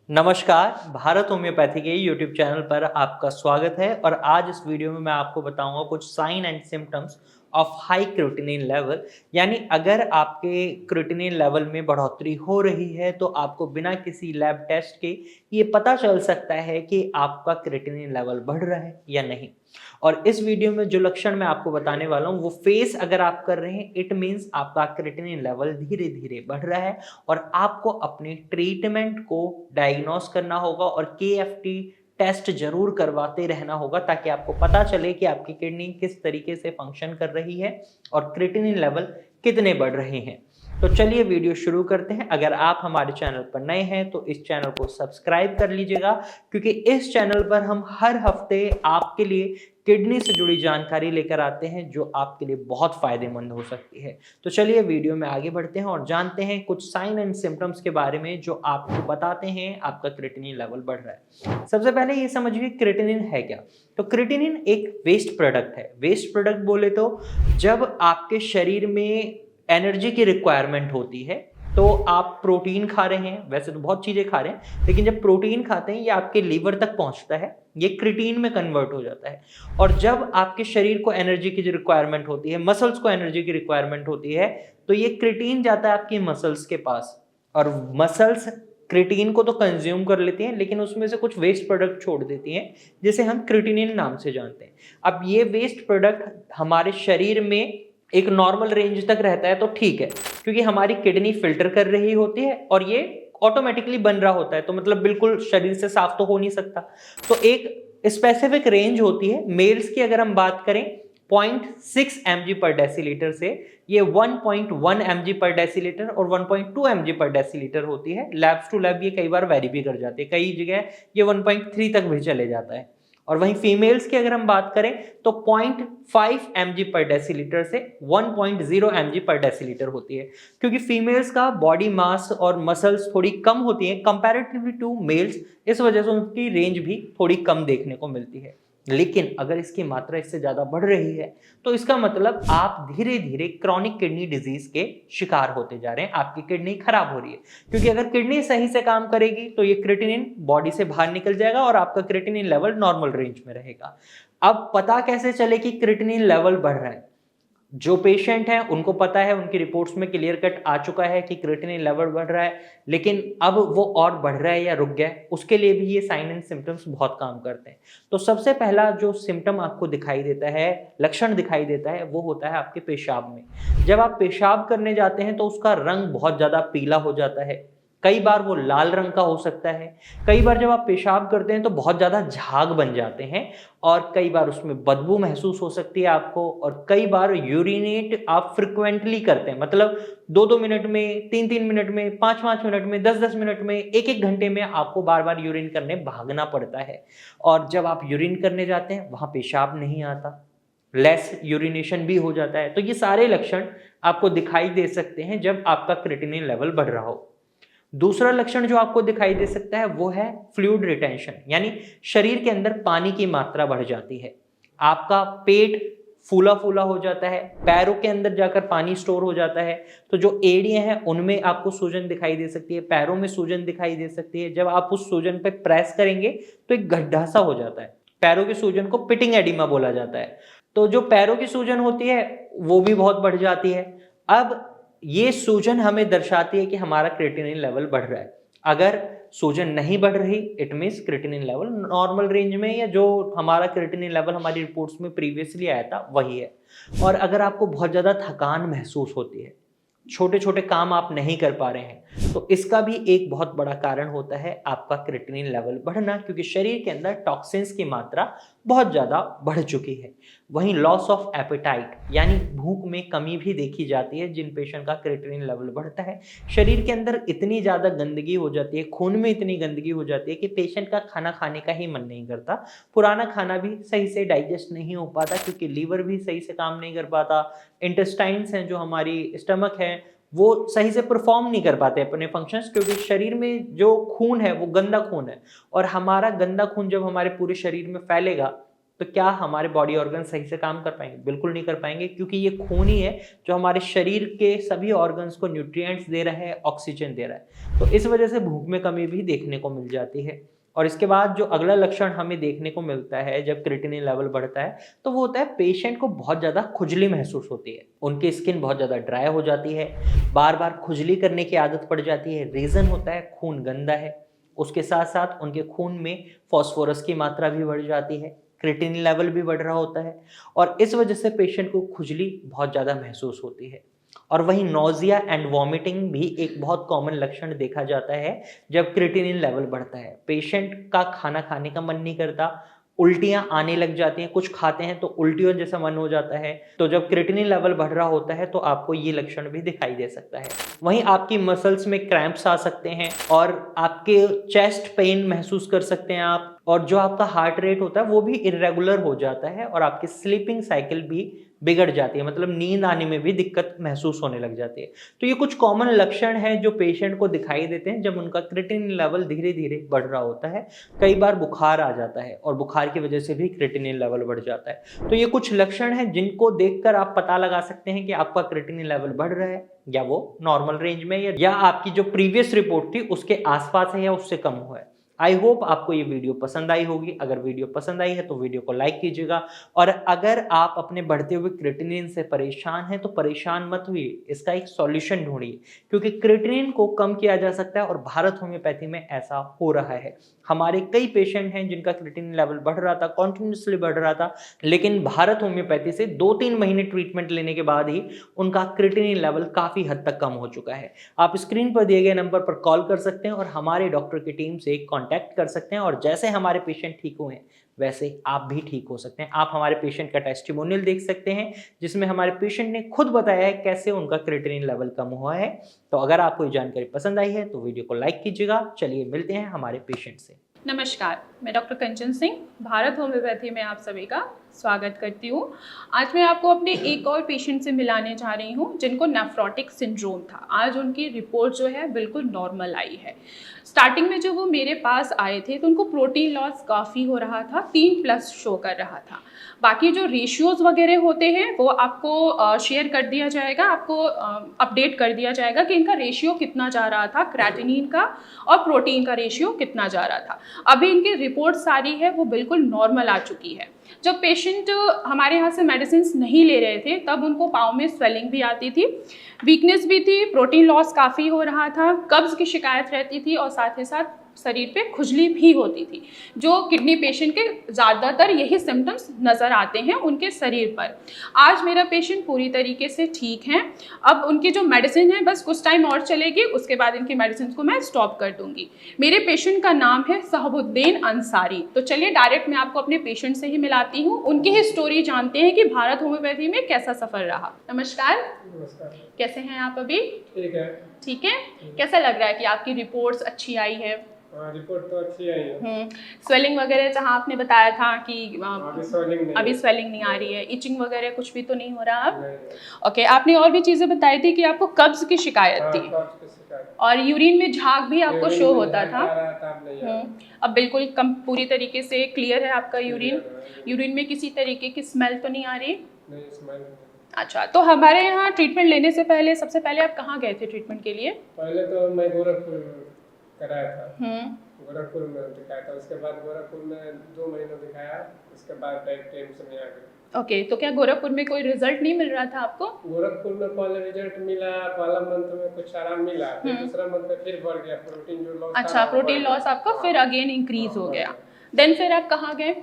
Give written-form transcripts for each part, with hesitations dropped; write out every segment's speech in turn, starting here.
नमस्कार, भारत होम्योपैथी के YouTube channel पर आपका स्वागत है और आज इस वीडियो में मैं आपको बताऊंगा कुछ sign and symptoms of high creatinine level. यानी अगर आपके क्रिएटिनिन लेवल में बढ़ोतरी हो रही है तो आपको बिना किसी लैब टेस्ट के ये पता चल सकता है कि आपका क्रिएटिनिन लेवल बढ़ रहा है या नहीं। और इस वीडियो में जो लक्षण मैं आपको बताने वाला हूँ वो फेस अगर आप कर रहे हैं, इट मीन्स आपका क्रिएटिनिन लेवल धीरे धीरे बढ़ रहा है और आपको अपने ट्रीटमेंट को डायग्नोस करना होगा और केएफटी टेस्ट जरूर करवाते रहना होगा ताकि आपको पता चले कि आपकी किडनी किस तरीके से फंक्शन कर रही है और क्रिएटिनिन लेवल कितने बढ़ रहे हैं। तो चलिए वीडियो शुरू करते हैं। अगर आप हमारे चैनल पर नए हैं तो इस चैनल को सब्सक्राइब कर लीजिएगा, क्योंकि इस चैनल पर हम हर हफ्ते आपके लिए किडनी से जुड़ी जानकारी लेकर आते हैं जो आपके लिए बहुत फायदेमंद हो सकती है। तो चलिए वीडियो में आगे बढ़ते हैं और जानते हैं कुछ साइन एंड सिम्टम्स के बारे में जो आपको बताते हैं आपका क्रिएटिनिन लेवल बढ़ रहा है। सबसे पहले ये समझिए क्रिएटिनिन है क्या। तो क्रिएटिनिन एक वेस्ट प्रोडक्ट है। वेस्ट प्रोडक्ट बोले तो जब आपके शरीर में एनर्जी की रिक्वायरमेंट होती है तो आप प्रोटीन खा रहे हैं, वैसे तो बहुत चीजें खा रहे हैं, लेकिन जब प्रोटीन खाते हैं ये आपके लीवर तक पहुंचता है, ये क्रिएटिन में कन्वर्ट हो जाता है। और जब आपके शरीर को एनर्जी की जो रिक्वायरमेंट होती है, मसल्स को एनर्जी की रिक्वायरमेंट होती है, तो ये क्रिएटिन जाता है आपकी मसल्स के पास और मसल्स क्रिएटिन को तो कंज्यूम कर लेती हैं, लेकिन उसमें से कुछ वेस्ट प्रोडक्ट छोड़ देती हैं जिसे हम क्रिएटिनिन नाम से जानते हैं। अब ये वेस्ट प्रोडक्ट हमारे शरीर में एक नॉर्मल रेंज तक रहता है तो ठीक है, क्योंकि हमारी किडनी फिल्टर कर रही होती है और ये ऑटोमेटिकली बन रहा होता है, तो मतलब बिल्कुल शरीर से साफ तो हो नहीं सकता। तो एक स्पेसिफिक रेंज होती है। मेल्स की अगर हम बात करें 0.6 mg पर डेसीलीटर से ये 1.1 mg पर डेसीलीटर और 1.2 mg पर डेसीलीटर होती है। लैब्स टू लैब ये कई बार वेरी भी कर जाती है, कई जगह ये 1.3 तक भी चले जाता है। और वहीं फीमेल्स की अगर हम बात करें तो 0.5 mg पर डेसीलीटर से 1.0 mg पर डेसीलीटर होती है, क्योंकि फीमेल्स का बॉडी मास और मसल्स थोड़ी कम होती हैं कंपैरेटिवली टू मेल्स, इस वजह से उनकी रेंज भी थोड़ी कम देखने को मिलती है। लेकिन अगर इसकी मात्रा इससे ज्यादा बढ़ रही है तो इसका मतलब आप धीरे धीरे क्रॉनिक किडनी डिजीज के शिकार होते जा रहे हैं, आपकी किडनी खराब हो रही है। क्योंकि अगर किडनी सही से काम करेगी तो ये क्रिएटिनिन बॉडी से बाहर निकल जाएगा और आपका क्रिएटिनिन लेवल नॉर्मल रेंज में रहेगा। अब पता कैसे चले कि क्रिएटिनिन लेवल बढ़ रहा है? जो पेशेंट हैं उनको पता है, उनकी रिपोर्ट्स में क्लियर कट आ चुका है कि क्रिएटिनिन लेवल बढ़ रहा है, लेकिन अब वो और बढ़ रहा है या रुक गया है, उसके लिए भी ये साइन एंड सिम्टम्स बहुत काम करते हैं। तो सबसे पहला जो सिम्टम आपको दिखाई देता है, लक्षण दिखाई देता है, वो होता है आपके पेशाब में। जब आप पेशाब करने जाते हैं तो उसका रंग बहुत ज्यादा पीला हो जाता है, कई बार वो लाल रंग का हो सकता है। कई बार जब आप पेशाब करते हैं तो बहुत ज्यादा झाग बन जाते हैं और कई बार उसमें बदबू महसूस हो सकती है आपको। और कई बार यूरिनेट आप फ्रिक्वेंटली करते हैं, मतलब 2-2 मिनट में, 3-3 मिनट में, 5-5 मिनट में, 10-10 मिनट में, 1-1 घंटे में आपको बार बार यूरिन करने भागना पड़ता है। और जब आप यूरिन करने जाते हैं वहां पेशाब नहीं आता, लेस यूरिनेशन भी हो जाता है। तो ये सारे लक्षण आपको दिखाई दे सकते हैं जब आपका क्रिएटिनिन लेवल बढ़ रहा हो। दूसरा लक्षण जो आपको दिखाई दे सकता है वो है फ्लूइड रिटेंशन, यानी शरीर के अंदर पानी की मात्रा बढ़ जाती है। आपका पेट फूला फूला हो जाता है, पैरों के अंदर जाकर पानी स्टोर हो जाता है। तो जो एड़ियां हैं उनमें आपको सूजन दिखाई दे सकती है, पैरों में सूजन दिखाई दे सकती है। जब आप उस सूजन पे प्रेस करेंगे तो एक गड्ढा सा हो जाता है। पैरों की सूजन को पिटिंग एडिमा बोला जाता है। तो जो पैरों की सूजन होती है वो भी बहुत बढ़ जाती है। अब ये सूजन हमें दर्शाती है कि हमारा क्रिएटिनिन लेवल बढ़ रहा है। अगर सूजन नहीं बढ़ रही, it means creatinine level normal range में, या जो हमारा क्रिएटिनिन लेवल हमारी रिपोर्ट्स में प्रीवियसली आया था वही है। और अगर आपको बहुत ज्यादा थकान महसूस होती है, छोटे छोटे काम आप नहीं कर पा रहे हैं, तो इसका भी एक बहुत बड़ा कारण होता है आपका क्रिएटिनिन लेवल बढ़ना, क्योंकि शरीर के अंदर टॉक्सिन्स की मात्रा बहुत ज्यादा बढ़ चुकी है। वहीं लॉस ऑफ एपेटाइट, यानी भूख में कमी भी देखी जाती है जिन पेशेंट का क्रिएटिनिन लेवल बढ़ता है। शरीर के अंदर इतनी ज्यादा गंदगी हो जाती है, खून में इतनी गंदगी हो जाती है कि पेशेंट का खाना खाने का ही मन नहीं करता। पुराना खाना भी सही से डाइजेस्ट नहीं हो पाता, क्योंकि लीवर भी सही से काम नहीं कर पाता। इंटेस्टाइन्स हैं, जो हमारी स्टमक है, वो सही से परफॉर्म नहीं कर पाते अपने फंक्शंस, क्योंकि शरीर में जो खून है वो गंदा खून है। और हमारा गंदा खून जब हमारे पूरे शरीर में फैलेगा तो क्या हमारे बॉडी ऑर्गन सही से काम कर पाएंगे? बिल्कुल नहीं कर पाएंगे, क्योंकि ये खून ही है जो हमारे शरीर के सभी ऑर्गन्स को न्यूट्रिएंट्स दे रहा है, ऑक्सीजन दे रहा है। तो इस वजह से भूख में कमी भी देखने को मिल जाती है। और इसके बाद जो अगला लक्षण हमें देखने को मिलता है जब क्रिएटिनिन लेवल बढ़ता है, तो वो होता है पेशेंट को बहुत ज़्यादा खुजली महसूस होती है, उनकी स्किन बहुत ज़्यादा ड्राई हो जाती है, बार बार खुजली करने की आदत पड़ जाती है। रीज़न होता है खून गंदा है। उसके साथ साथ उनके खून में फॉस्फोरस की मात्रा भी बढ़ जाती है, क्रिएटिनिन लेवल भी बढ़ रहा होता है, और इस वजह से पेशेंट को खुजली बहुत ज़्यादा महसूस होती है। और वहीं नोज़िया एंड वॉमिटिंग भी एक बहुत कॉमन लक्षण देखा जाता है जब क्रिएटिनिन लेवल बढ़ता है। पेशेंट का खाना खाने का मन नहीं करता, उल्टियाँ आने लग जाती हैं, कुछ खाते हैं तो उल्टियों जैसा मन हो जाता है। तो जब क्रिएटिनिन लेवल बढ़ रहा होता है तो आपको ये लक्षण भी दिखाई दे सकता है। वहीं आपकी मसल्स में क्रैम्प्स आ सकते हैं और आपके चेस्ट पेन महसूस कर सकते हैं आप, और जो आपका हार्ट रेट होता है वो भी इर्रेगुलर हो जाता है, और आपकी स्लीपिंग साइकिल भी बिगड़ जाती है, मतलब नींद आने में भी दिक्कत महसूस होने लग जाती है। तो ये कुछ कॉमन लक्षण हैं जो पेशेंट को दिखाई देते हैं जब उनका क्रिएटिनिन लेवल धीरे धीरे बढ़ रहा होता है। कई बार बुखार आ जाता है और बुखार की वजह से भी क्रिएटिनिन लेवल बढ़ जाता है। तो ये कुछ लक्षण हैं जिनको देखकर आप पता लगा सकते हैं कि आपका क्रिएटिनिन लेवल बढ़ रहा है या वो नॉर्मल रेंज में, या आपकी जो प्रीवियस रिपोर्ट थी उसके आसपास है या उससे कम हुआ है। आई होप आपको ये वीडियो पसंद आई होगी। अगर वीडियो पसंद आई है तो वीडियो को लाइक कीजिएगा, और अगर आप अपने बढ़ते हुए क्रिएटिनिन से परेशान हैं तो परेशान मत होइए, इसका एक सॉल्यूशन ढूंढिए, क्योंकि क्रिएटिनिन को कम किया जा सकता है और भारत होम्योपैथी में ऐसा हो रहा है। हमारे कई पेशेंट हैं जिनका क्रिएटिनिन लेवल बढ़ रहा था, कॉन्टिन्यूसली बढ़ रहा था, लेकिन भारत होम्योपैथी से 2-3 महीने ट्रीटमेंट लेने के बाद ही उनका क्रिएटिनिन लेवल काफ़ी हद तक कम हो चुका है। आप स्क्रीन पर दिए गए नंबर पर कॉल कर सकते हैं और हमारे डॉक्टर की टीम से कॉन्टैक्ट कर सकते हैं, और जैसे हमारे पेशेंट ठीक हुए हैं वैसे आप भी ठीक हो सकते हैं। आप हमारे पेशेंट का टेस्टिमोनियल देख सकते हैं जिसमें हमारे पेशेंट ने खुद बताया है कैसे उनका क्रिएटिनिन लेवल कम हुआ है। तो अगर आपको ये जानकारी पसंद आई है तो वीडियो को लाइक कीजिएगा। चलिए मिलते हैं हमारे पेशेंट से। नमस्कार, मैं डॉक्टर कंचन सिंह, भारत होम्योपैथी में आप सभी का स्वागत करती हूँ। आज मैं आपको अपने एक और पेशेंट से मिलाने जा रही हूँ जिनको नेफ्रोटिक सिंड्रोम था। आज उनकी रिपोर्ट जो है बिल्कुल नॉर्मल आई है। स्टार्टिंग में जो वो मेरे पास आए थे तो उनको प्रोटीन लॉस काफ़ी हो रहा था, 3+ शो कर रहा था। बाकी जो रेशियोज़ वगैरह होते हैं वो आपको शेयर कर दिया जाएगा, आपको अपडेट कर दिया जाएगा कि इनका रेशियो कितना जा रहा था, क्रेटिनिन का और प्रोटीन का रेशियो कितना जा रहा था। अभी इनकी रिपोर्ट सारी है वो बिल्कुल नॉर्मल आ चुकी है। जब पेशेंट हमारे यहाँ से मेडिसिन नहीं ले रहे थे तब उनको पाँव में स्वेलिंग भी आती थी, वीकनेस भी थी, प्रोटीन लॉस काफ़ी हो रहा था, कब्ज़ की शिकायत रहती थी और साथ ही साथ शरीर पे खुजली भी होती थी, जो किडनी पेशेंट के ज़्यादातर यही सिम्टम्स नज़र आते हैं उनके शरीर पर। आज मेरा पेशेंट पूरी तरीके से ठीक हैं। अब उनकी जो मेडिसिन है बस कुछ टाइम और चलेगी, उसके बाद इनकी मेडिसिन को मैं स्टॉप कर दूंगी। मेरे पेशेंट का नाम है शहाबुद्दीन अंसारी। तो चलिए डायरेक्ट मैं आपको अपने पेशेंट से ही मिलाती हूँ, उनकी ही स्टोरी जानते हैं कि भारत होम्योपैथी में कैसा सफ़र रहा। नमस्कार। नमस्कार। कैसे हैं आप अभी? ठीक है। ठीक है। कैसा लग रहा है कि आपकी रिपोर्ट्स अच्छी आई है? रिपोर्ट तो अच्छी आई है। स्वेलिंग वगैरह जहाँ आपने बताया था कि अभी स्वेलिंग नहीं आ रही है, इचिंग वगैरह कुछ भी तो नहीं हो रहा अब? ओके, आपने और भी चीज़ें बताई थी कि आपको कब्ज की शिकायत थी और यूरिन में झाग भी आपको शो होता था। अब बिल्कुल कम पूरी तरीके से क्लियर है आपका यूरिन? यूरिन में किसी तरीके की स्मेल तो नहीं आ रही? अच्छा, तो हमारे यहाँ ट्रीटमेंट लेने से पहले सबसे पहले आप कहाँ गए थे ट्रीटमेंट के लिए? पहले तो मैं गोरखपुर कराया था। गोरखपुर में दिखाया था, उसके बाद गोरखपुर में 2 महीने दिखाया, उसके बाद डायरेक्ट एम्स में आ गए। ओके, तो क्या गोरखपुर में कोई रिजल्ट नहीं मिल रहा था आपको? गोरखपुर में पहले रिजल्ट मिला, पहला मंथ में कुछ आराम मिला, फिर दूसरा मंथ में फिर बढ़ गया प्रोटीन जो लॉस। अच्छा, प्रोटीन लॉस आपका फिर अगेन इंक्रीज हो गया। देन फिर आप कहाँ गए?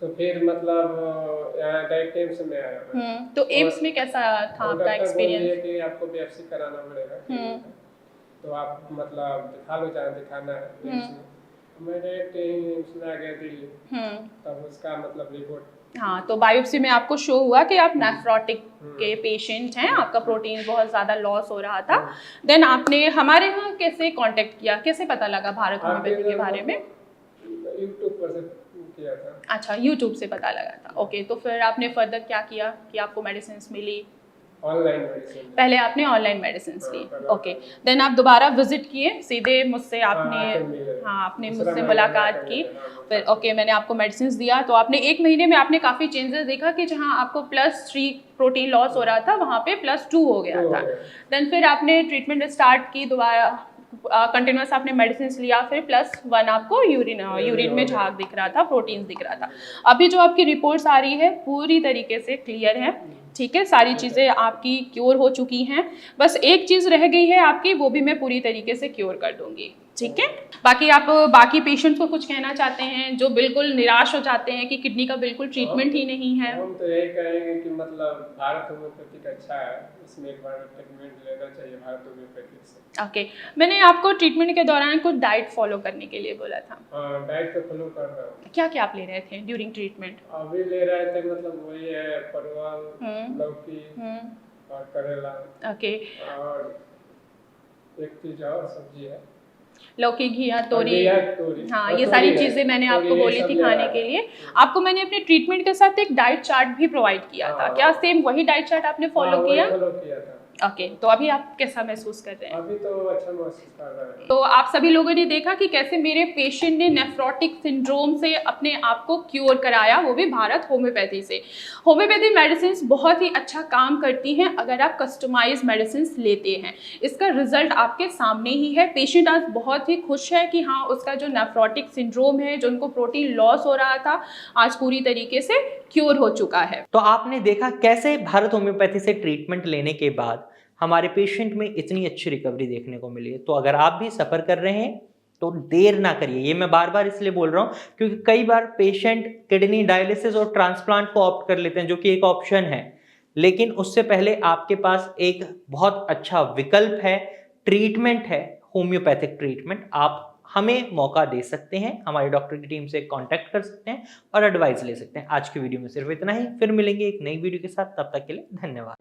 तो फिर मतलब यहाँ डायरेक्ट एम्स में आया। तो एम्स में कैसा था आपका एक्सपीरियंस? कि आपको बिopसी कराना पड़ेगा, तो आप मतलब दिखा लो, जहाँ दिखाना है। मैं डायरेक्ट एम्स में आ गया दिल्ली, तब उसका मतलब रिपोर्ट। हाँ, तो बायोप्सी में आपको शो हुआ कि आप नेफ्रोटिक के पेशेंट हैं, आपका प्रोटीन बहुत ज़्यादा लॉस हो रहा था। देन आपने हमारे यहाँ कैसे कांटेक्ट किया, कैसे पता लगा भारत होम्योपैथी के बारे में? यूट्यूब पर से किया था। अच्छा, यूट्यूब से पता लगा था। ओके, तो फिर आपने फर्दर क्या किया कि आपको मेडिसिन मिली? Online medicine. पहले आपने ऑनलाइन मेडिसिन ली, पहले ओके। देन आप दोबारा विजिट किए सीधे मुझसे, आपने आके मिले। हाँ आपने दूसरा मुझसे महीना मुलाकात आके की, मिले, हाँ, फिर ओके मैंने आपको मेडिसिन दिया। तो आपने 1 महीने में आपने काफ़ी चेंजेस देखा कि जहाँ आपको +3 प्रोटीन लॉस हो रहा था वहाँ पे +2 हो गया तो था। देन फिर आपने ट्रीटमेंट स्टार्ट की दोबारा, कंटिन्यूस आपने मेडिसिन लिया, फिर +1 आपको यूरिन में झाग दिख रहा था, प्रोटीन दिख रहा था। अभी जो आपकी रिपोर्ट्स आ रही है पूरी तरीके से क्लियर है, ठीक है, सारी चीज़ें आपकी क्योर हो चुकी हैं। बस एक चीज़ रह गई है आपकी, वो भी मैं पूरी तरीके से क्योर कर दूंगी, ठीक है। बाकी आप बाकी पेशेंट्स को कुछ कहना चाहते हैं जो बिल्कुल निराश हो जाते हैं कि किडनी का बिल्कुल ट्रीटमेंट ही नहीं है? हम तो यही कहेंगे कि मतलब भारत होम्योपैथिक अच्छा है, इसमें एक बार ट्रीटमेंट लेना चाहिए भारत होम्योपैथिक से। ओके, मैंने आपको ट्रीटमेंट के दौरान कुछ डाइट फॉलो करने के लिए बोला था। हाँ, डाइट तो फॉलो कर रहा हूँ। क्या क्या आप ले रहे थे ड्यूरिंग ट्रीटमेंट? अभी ले रहे थे मतलब वही है परवल, लौकी और करेला, ओके, और एक चीज और सब्जी है, लौकी, घिया, तोरी। तोरी। हाँ, और ये तोरी सारी है, चीज़ें मैंने तोरी आपको ये बोली सब थी ले खाने रहा के है। लिए। आपको मैंने अपने ट्रीटमेंट के साथ एक डाइट चार्ट भी प्रोवाइड किया था, हाँ। क्या सेम वही डाइट चार्ट आपने फॉलो वही किया? फॉलो किया था। ओके, तो अभी आप कैसा महसूस कर रहे हैं? अभी तो अच्छा महसूस कर रहे हैं। तो आप सभी लोगों ने देखा कि कैसे मेरे पेशेंट ने नेफ्रोटिक सिंड्रोम से अपने आप को क्योर कराया, वो भी भारत होम्योपैथी से। होम्योपैथी मेडिसिन बहुत ही अच्छा काम करती हैं अगर आप कस्टमाइज मेडिसिन लेते हैं। इसका रिजल्ट आपके सामने ही है। पेशेंट आज बहुत ही खुश है कि हाँ, उसका जो नेफ्रोटिक सिंड्रोम है, जो उनको प्रोटीन लॉस हो रहा था, आज पूरी तरीके से क्योर हो चुका है। तो आपने देखा कैसे भारत होम्योपैथी से ट्रीटमेंट लेने के बाद हमारे पेशेंट में इतनी अच्छी रिकवरी देखने को मिली है। तो अगर आप भी सफ़र कर रहे हैं तो देर ना करिए। ये मैं बार बार इसलिए बोल रहा हूँ क्योंकि कई बार पेशेंट किडनी डायलिसिस और ट्रांसप्लांट को ऑप्ट कर लेते हैं, जो कि एक ऑप्शन है, लेकिन उससे पहले आपके पास एक बहुत अच्छा विकल्प है, ट्रीटमेंट है, होम्योपैथिक ट्रीटमेंट। आप हमें मौका दे सकते हैं, हमारी डॉक्टर की टीम से कांटेक्ट कर सकते हैं और एडवाइस ले सकते हैं। आज की वीडियो में सिर्फ इतना ही, फिर मिलेंगे एक नई वीडियो के साथ। तब तक के लिए धन्यवाद।